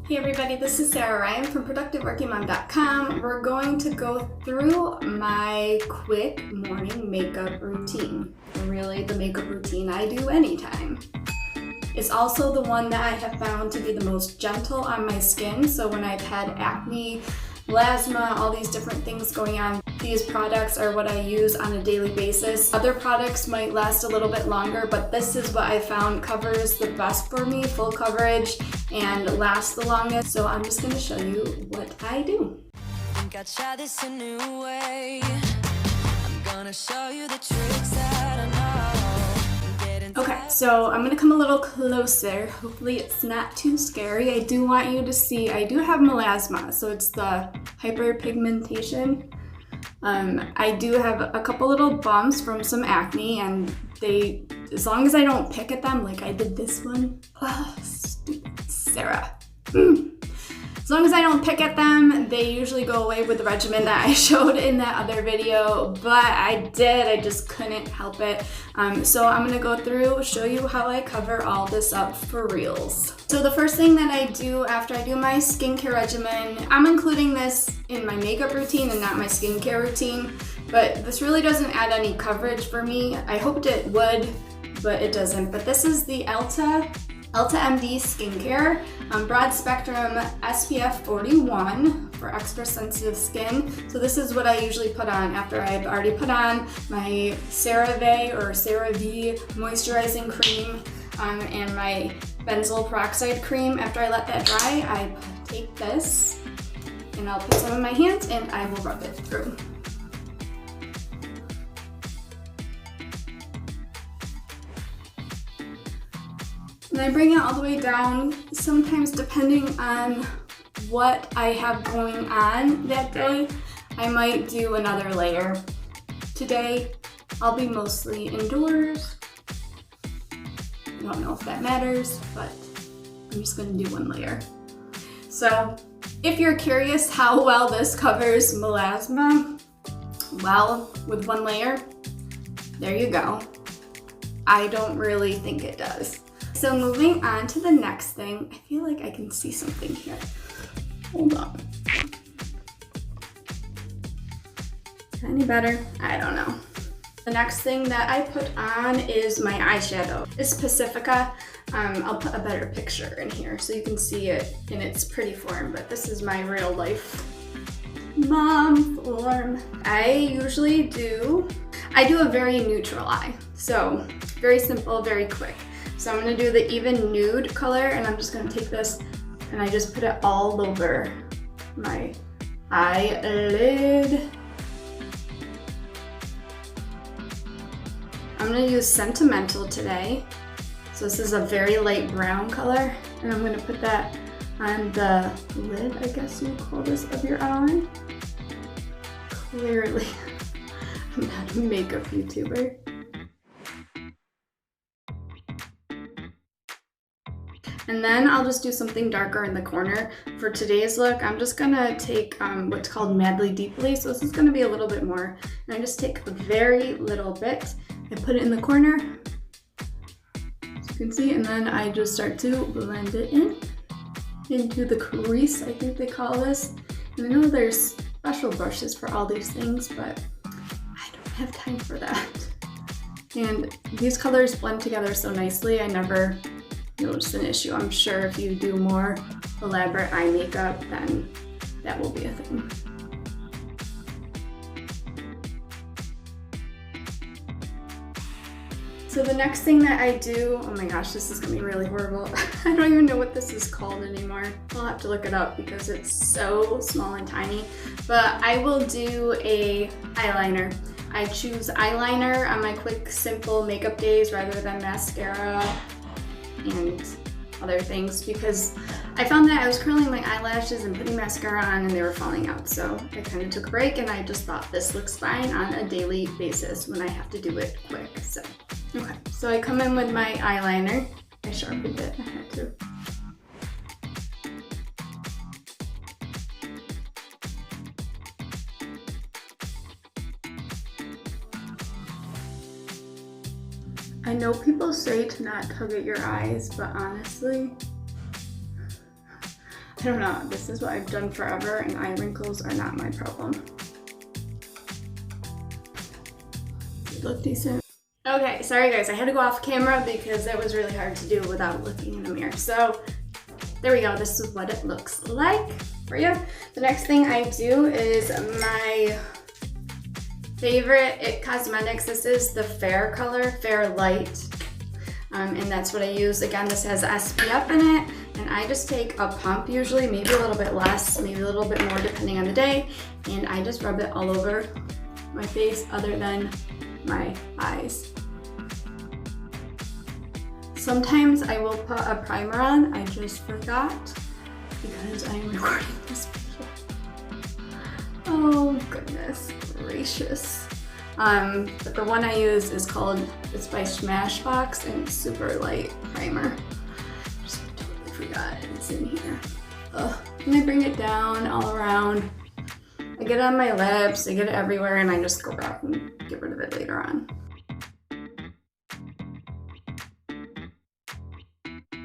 Hey everybody, this is Sarah Ryan from ProductiveWorkingMom.com. We're going to go through my quick morning makeup routine. Really, the makeup routine I do anytime. It's also the one that I have found to be the most gentle on my skin, so when I've had acne, melasma, all these different things going on, these products are what I use on a daily basis. Other products might last a little bit longer, but this is what I found covers the best for me, full coverage, and lasts the longest. So I'm just going to show you what I do. Think I'll try this a new way. I'm gonna show you the tricks that I know. Okay, so I'm going to come a little closer. Hopefully it's not too scary. I do want you to see, I do have melasma, so it's the hyperpigmentation. I do have a couple little bumps from some acne, and they, as long as I don't pick at them, like I did this one. Oh, stupid Sarah. As long as I don't pick at them, they usually go away with the regimen that I showed in that other video, but I just couldn't help it. So I'm gonna go through, show you how I cover all this up for reals. So the first thing that I do after I do my skincare regimen, I'm including this in my makeup routine and not my skincare routine, but this really doesn't add any coverage for me. I hoped it would, but it doesn't. But this is the Elta MD skincare, broad spectrum SPF 41 for extra sensitive skin. So this is what I usually put on after I've already put on my CeraVe or CeraVe moisturizing cream and my benzoyl peroxide cream. After I let that dry, I take this and I'll put some in my hands and I will rub it through. And I bring it all the way down, sometimes depending on what I have going on that day, I might do another layer. Today, I'll be mostly indoors. I don't know if that matters, but I'm just gonna do one layer. So, if you're curious how well this covers melasma, well, with one layer, there you go. I don't really think it does. So moving on to the next thing, I feel like I can see something here. Hold on. Any better? I don't know. The next thing that I put on is my eyeshadow. It's Pacifica. I'll put a better picture in here so you can see it in its pretty form, but this is my real life mom form. I do a very neutral eye. So very simple, very quick. So I'm gonna do the even nude color, and I'm just gonna take this and I just put it all over my eyelid. I'm gonna use Sentimental today. So this is a very light brown color, and I'm gonna put that on the lid, I guess you call this, of your eye. Clearly, I'm not a makeup YouTuber. And then I'll just do something darker in the corner. For today's look, I'm just gonna take what's called Madly Deeply. So this is gonna be a little bit more. And I just take a very little bit and put it in the corner, as you can see, and then I just start to blend it into the crease, I think they call this. And I know there's special brushes for all these things, but I don't have time for that. And these colors blend together so nicely, I never notice an issue. I'm sure if you do more elaborate eye makeup, then that will be a thing. So the next thing that I do, oh my gosh, this is gonna be really horrible. I don't even know what this is called anymore. I'll have to look it up because it's so small and tiny. But I will do a eyeliner. I choose eyeliner on my quick, simple makeup days rather than mascara and other things, because I found that I was curling my eyelashes and putting mascara on and they were falling out. So I kind of took a break and I just thought this looks fine on a daily basis when I have to do it quick. So, okay, so I come in with my eyeliner. I sharpened it, I had to. I know people say to not tug at your eyes, but honestly, I don't know, this is what I've done forever and eye wrinkles are not my problem. Look decent. Okay, sorry guys, I had to go off camera because that was really hard to do without looking in the mirror. So there we go, this is what it looks like for you. The next thing I do is my favorite IT Cosmetics. This is the Fair color, Fair Light. And that's what I use. Again, this has SPF in it, and I just take a pump usually, maybe a little bit less, maybe a little bit more depending on the day, and I just rub it all over my face other than my eyes. Sometimes I will put a primer on, I just forgot because I'm recording this video. Oh goodness gracious. But the one I use is called, it's by Smashbox, and it's super light primer. Just totally forgot it's in here. And I bring it down all around. I get it on my lips, I get it everywhere, and I just go back and get rid of it later on.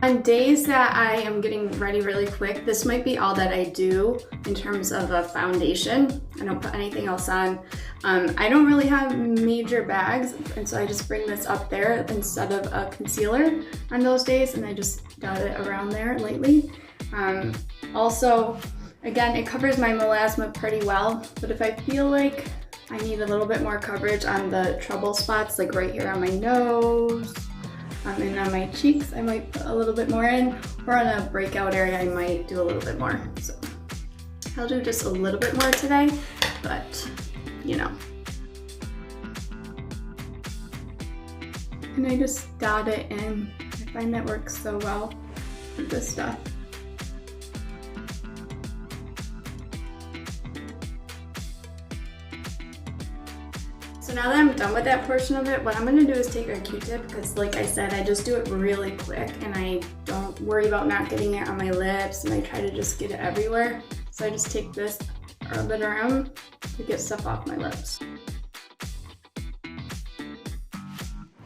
On days that I am getting ready really quick, this might be all that I do in terms of a foundation. I don't put anything else on. I don't really have major bags, and so I just bring this up there instead of a concealer on those days, and I just dot it around there lightly. Also, again, it covers my melasma pretty well, but if I feel like I need a little bit more coverage on the trouble spots, like right here on my nose, and on my cheeks, I might put a little bit more in, or on a breakout area, I might do a little bit more. So I'll do just a little bit more today, but you know. And I just dot it in. I find that works so well with this stuff. So now that I'm done with that portion of it, what I'm gonna do is take a Q-tip, because like I said, I just do it really quick and I don't worry about not getting it on my lips, and I try to just get it everywhere. So I just take this, rub it around to get stuff off my lips.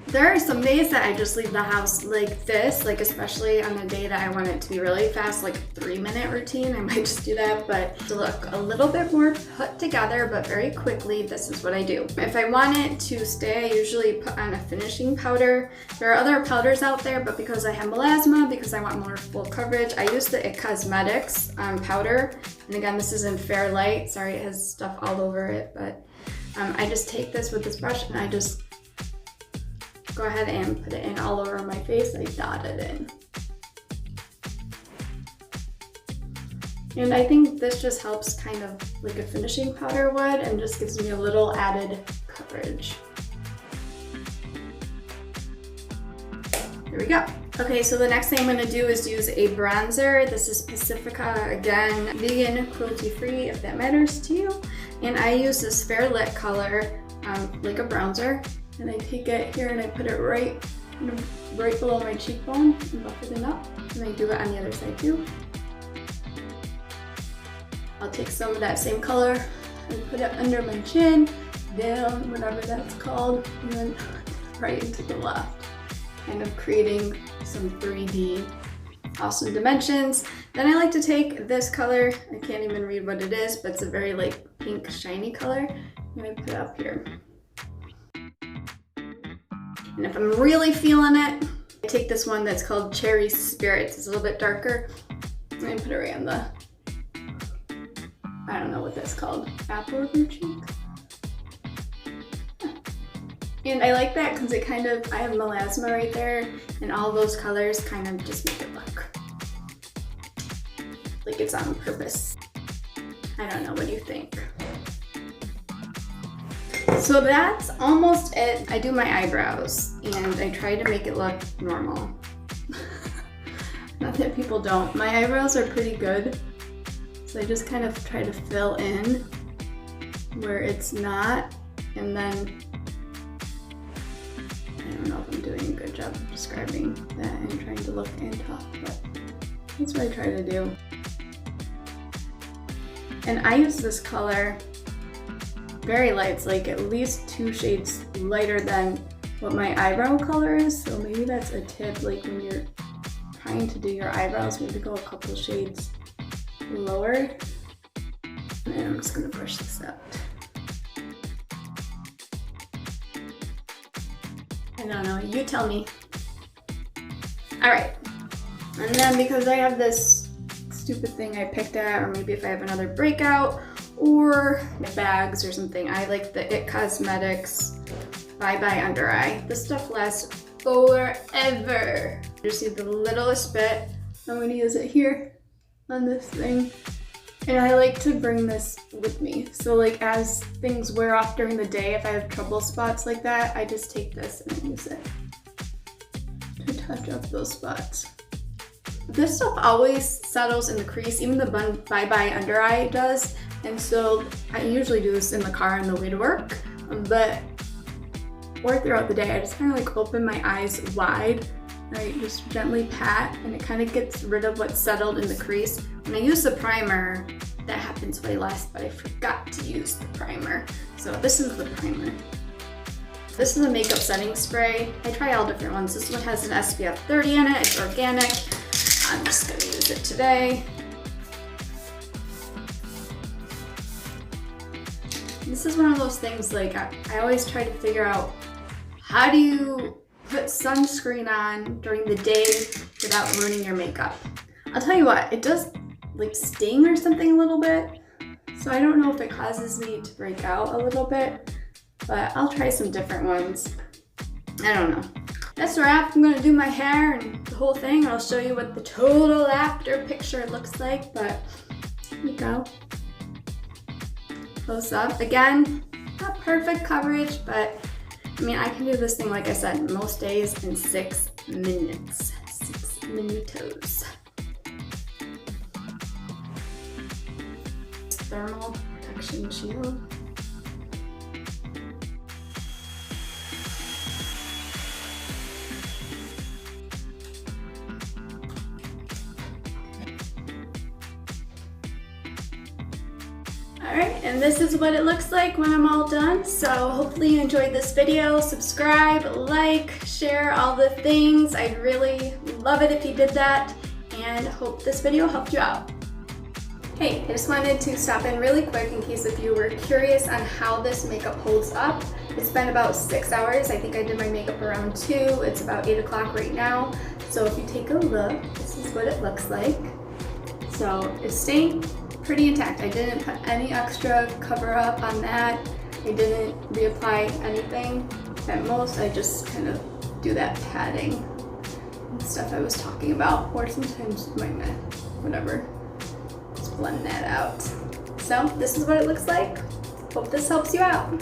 There are some days that I just leave the house like this, like especially on the day that I want it to be really fast, like a 3-minute routine, I might just do that, but to look a little bit more put together, but very quickly, this is what I do. If I want it to stay, I usually put on a finishing powder. There are other powders out there, but because I have melasma, because I want more full coverage, I use the IT Cosmetics powder. And again, this is in Fair Light. Sorry, it has stuff all over it, but I just take this with this brush and I just go ahead and put it in all over my face. I dot it in. And I think this just helps kind of like a finishing powder would, and just gives me a little added coverage. There we go. Okay, so the next thing I'm gonna do is use a bronzer. This is Pacifica, again, vegan, cruelty-free, if that matters to you. And I use this Fair Lit color, like a bronzer. And I take it here and I put it right below my cheekbone and buff it up. And I do it on the other side too. I'll take some of that same color and put it under my chin, down, whatever that's called, and then right into the left. Kind of creating some 3D awesome dimensions. Then I like to take this color, I can't even read what it is, but it's a very like pink shiny color, and I put it up here. And if I'm really feeling it, I take this one that's called Cherry Spirits. It's a little bit darker. And I put it right on the, I don't know what that's called, apple of your cheek. And I like that because it kind of, I have melasma right there, and all those colors kind of just make it look like it's on purpose. I don't know, what do you think? So that's almost it. I do my eyebrows and I try to make it look normal. Not that people don't. My eyebrows are pretty good. So I just kind of try to fill in where it's not, and then I don't know if I'm doing a good job of describing that and trying to look and talk, but that's what I try to do. And I use this color very light. It's like at least 2 shades lighter than what my eyebrow color is, so maybe that's a tip, like when you're trying to do your eyebrows, maybe go a couple shades lower. And I'm just gonna brush this out. I don't know, you tell me. All right, and then because I have this stupid thing I picked at, or maybe if I have another breakout, or bags or something, I like the It Cosmetics Bye Bye Under Eye. This stuff lasts forever. Just see the littlest bit. I'm gonna use it here on this thing. And I like to bring this with me. So like as things wear off during the day, if I have trouble spots like that, I just take this and I use it to touch up those spots. This stuff always settles in the crease, even the Bye Bye Under Eye does. And so I usually do this in the car on the way to work, or throughout the day. I just kind of like open my eyes wide, and I just gently pat, and it kind of gets rid of what's settled in the crease. When I use the primer, that happens way less, but I forgot to use the primer. So this is the primer. This is a makeup setting spray. I try all different ones. This one has an SPF 30 in it, it's organic. I'm just gonna use it today. This is one of those things, like I always try to figure out, how do you put sunscreen on during the day without ruining your makeup? I'll tell you what, it does like sting or something a little bit. So I don't know if it causes me to break out a little bit, but I'll try some different ones. I don't know. That's a wrap. I'm gonna do my hair and the whole thing. I'll show you what the total after picture looks like, but here you go. Close up. Again, not perfect coverage, but I mean, I can do this thing, like I said, most days in 6 minutes. 6 minutos. Thermal protection shield. Alright, and this is what it looks like when I'm all done. So hopefully you enjoyed this video. Subscribe, like, share, all the things. I'd really love it if you did that, and hope this video helped you out. Hey, I just wanted to stop in really quick in case if you were curious on how this makeup holds up. It's been about 6 hours. I think I did my makeup around 2. It's about 8 o'clock right now. So if you take a look, this is what it looks like. So it's staying pretty intact. I didn't put any extra cover up on that. I didn't reapply anything. At most, I just kind of do that padding and stuff I was talking about, or sometimes my whatever. Just blend that out. So this is what it looks like. Hope this helps you out.